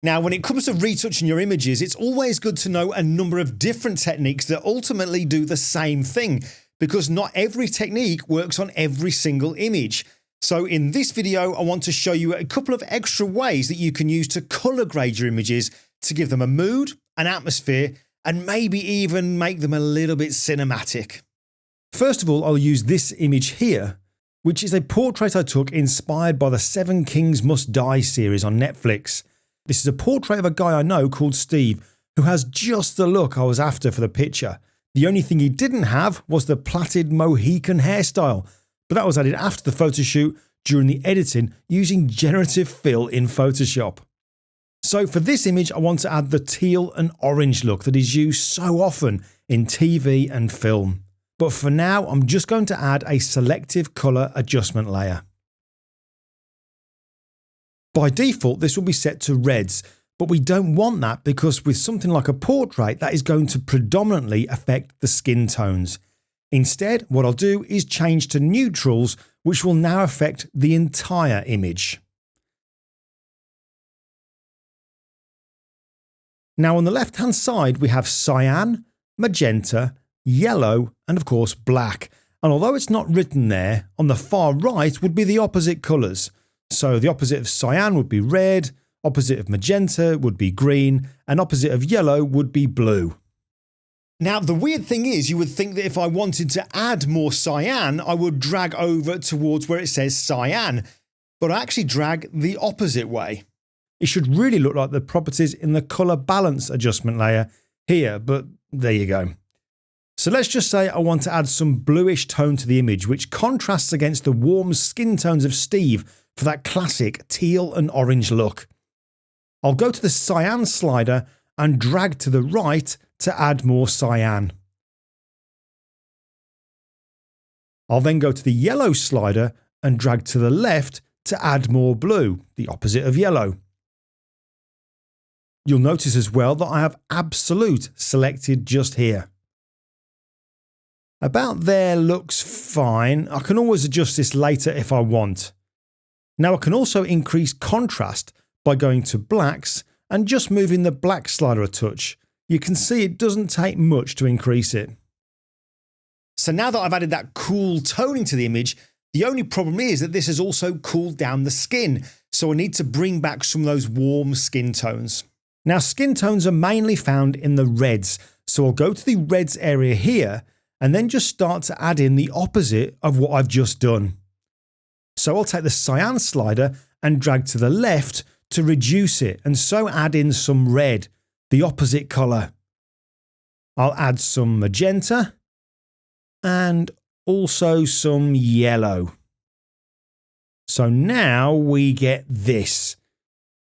Now, when it comes to retouching your images, it's always good to know a number of different techniques that ultimately do the same thing, because not every technique works on every single image. So in this video, I want to show you a couple of extra ways that you can use to color grade your images to give them a mood, an atmosphere, and maybe even make them a little bit cinematic. First of all, I'll use this image here, which is a portrait I took inspired by the 7 Kings Must Die series on Netflix. This is a portrait of a guy I know called Steve, who has just the look I was after for the picture. The only thing he didn't have was the plaited Mohican hairstyle, but that was added after the photo shoot during the editing using generative fill in Photoshop. So for this image, I want to add the teal and orange look that is used so often in TV and film. But for now, I'm just going to add a selective color adjustment layer. By default, this will be set to reds, but we don't want that because with something like a portrait, that is going to predominantly affect the skin tones. Instead, what I'll do is change to neutrals, which will now affect the entire image. Now on the left-hand side, we have cyan, magenta, yellow, and of course black. And although it's not written there, on the far right would be the opposite colours. So the opposite of cyan would be red, opposite of magenta would be green, and opposite of yellow would be blue. Now the weird thing is, you would think that if I wanted to add more cyan, I would drag over towards where it says cyan, but I actually drag the opposite way. It should really look like the properties in the colour balance adjustment layer here, but there you go. So let's just say I want to add some bluish tone to the image, which contrasts against the warm skin tones of Steve for that classic teal and orange look. I'll go to the cyan slider and drag to the right to add more cyan. I'll then go to the yellow slider and drag to the left to add more blue, the opposite of yellow. You'll notice as well that I have absolute selected just here. About there looks fine. I can always adjust this later if I want. Now I can also increase contrast by going to blacks and just moving the black slider a touch. You can see it doesn't take much to increase it. So now that I've added that cool toning to the image, the only problem is that this has also cooled down the skin. So I need to bring back some of those warm skin tones. Now skin tones are mainly found in the reds. So I'll go to the reds area here and then just start to add in the opposite of what I've just done. So I'll take the cyan slider and drag to the left to reduce it, and so add in some red, the opposite colour. I'll add some magenta and also some yellow. So now we get this.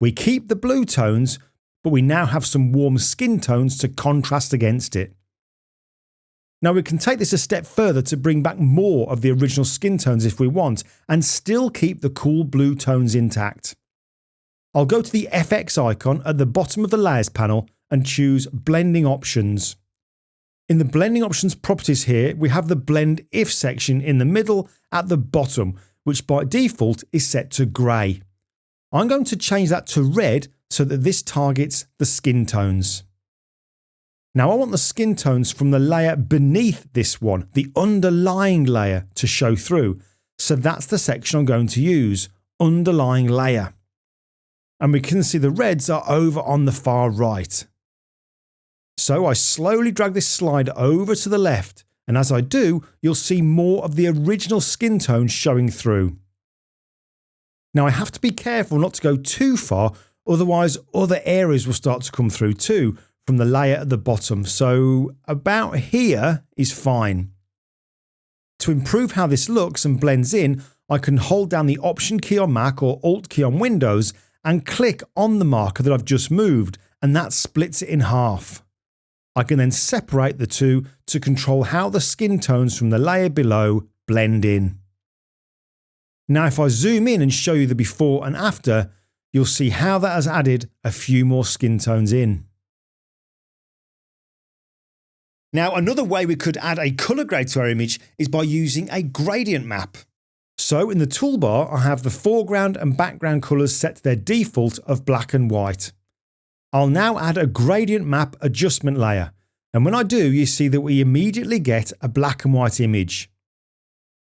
We keep the blue tones, but we now have some warm skin tones to contrast against it. Now we can take this a step further to bring back more of the original skin tones if we want, and still keep the cool blue tones intact. I'll go to the FX icon at the bottom of the layers panel and choose blending options. In the blending options properties here, we have the blend if section in the middle at the bottom, which by default is set to grey. I'm going to change that to red so that this targets the skin tones. Now I want the skin tones from the layer beneath this one, the underlying layer, to show through. So that's the section I'm going to use, underlying layer. And we can see the reds are over on the far right. So I slowly drag this slider over to the left, and as I do, you'll see more of the original skin tones showing through. Now I have to be careful not to go too far, otherwise other areas will start to come through too, from the layer at the bottom, so about here is fine. To improve how this looks and blends in, I can hold down the Option key on Mac or Alt key on Windows and click on the marker that I've just moved, and that splits it in half. I can then separate the two to control how the skin tones from the layer below blend in. Now if I zoom in and show you the before and after, you'll see how that has added a few more skin tones in. Now another way we could add a colour grade to our image is by using a gradient map. So in the toolbar I have the foreground and background colours set to their default of black and white. I'll now add a gradient map adjustment layer, and when I do, you see that we immediately get a black and white image.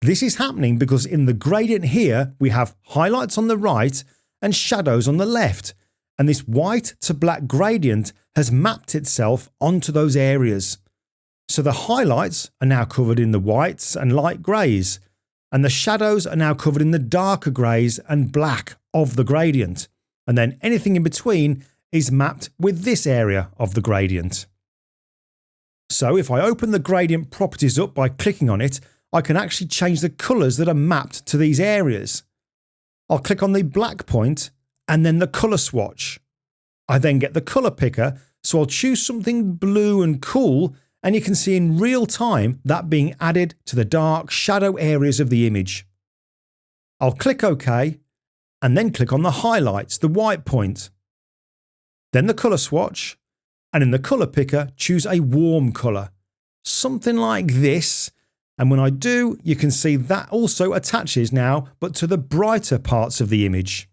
This is happening because in the gradient here we have highlights on the right and shadows on the left, and this white to black gradient has mapped itself onto those areas. So the highlights are now covered in the whites and light greys, and the shadows are now covered in the darker greys and black of the gradient, and then anything in between is mapped with this area of the gradient. So if I open the gradient properties up by clicking on it, I can actually change the colours that are mapped to these areas. I'll click on the black point and then the colour swatch. I then get the colour picker, so I'll choose something blue and cool, and you can see in real time that being added to the dark shadow areas of the image. I'll click OK and then click on the highlights, the white point. Then the colour swatch, and in the colour picker choose a warm colour, something like this, and when I do you can see that also attaches now but to the brighter parts of the image.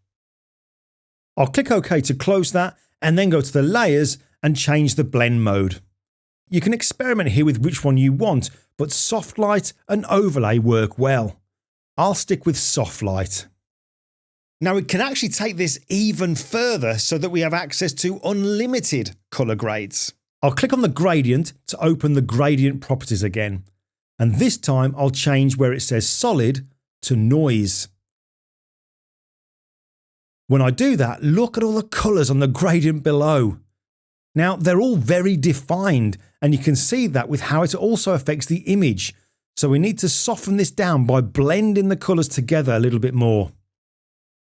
I'll click OK to close that and then go to the layers and change the blend mode. You can experiment here with which one you want, but soft light and overlay work well. I'll stick with soft light. Now we can actually take this even further so that we have access to unlimited colour grades. I'll click on the gradient to open the gradient properties again, and this time I'll change where it says solid to noise. When I do that, look at all the colours on the gradient below. Now they're all very defined, and you can see that with how it also affects the image, so we need to soften this down by blending the colours together a little bit more.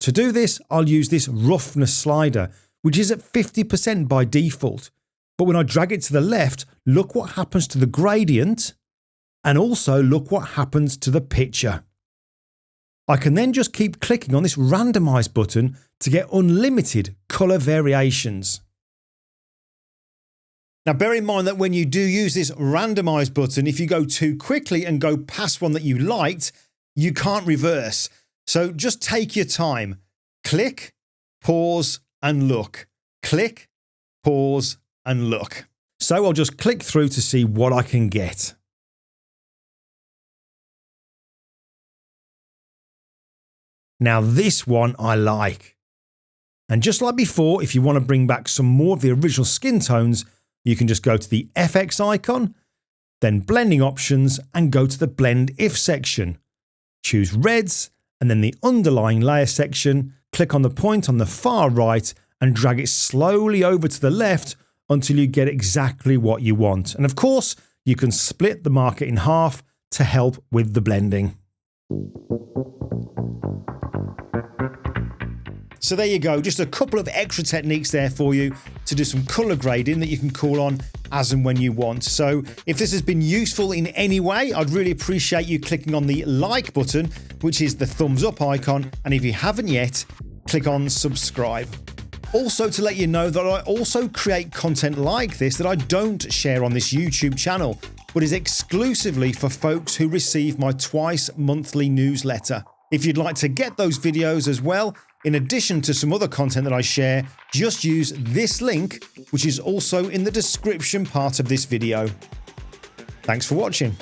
To do this, I'll use this roughness slider, which is at 50% by default, but when I drag it to the left, look what happens to the gradient, and also look what happens to the picture. I can then just keep clicking on this randomize button to get unlimited colour variations. Now bear in mind that when you do use this randomize button, if you go too quickly and go past one that you liked, you can't reverse. So just take your time. Click, pause and look. Click, pause and look. So I'll just click through to see what I can get. Now this one I like. And just like before, if you want to bring back some more of the original skin tones, you can just go to the FX icon, then blending options and go to the blend if section. Choose reds and then the underlying layer section, click on the point on the far right and drag it slowly over to the left until you get exactly what you want. And of course, you can split the marker in half to help with the blending. So there you go, just a couple of extra techniques there for you to do some colour grading that you can call on as and when you want. So if this has been useful in any way, I'd really appreciate you clicking on the like button, which is the thumbs up icon, and if you haven't yet, click on subscribe. Also to let you know that I also create content like this that I don't share on this YouTube channel, but is exclusively for folks who receive my twice monthly newsletter. If you'd like to get those videos as well, in addition to some other content that I share, just use this link, which is also in the description part of this video. Thanks for watching.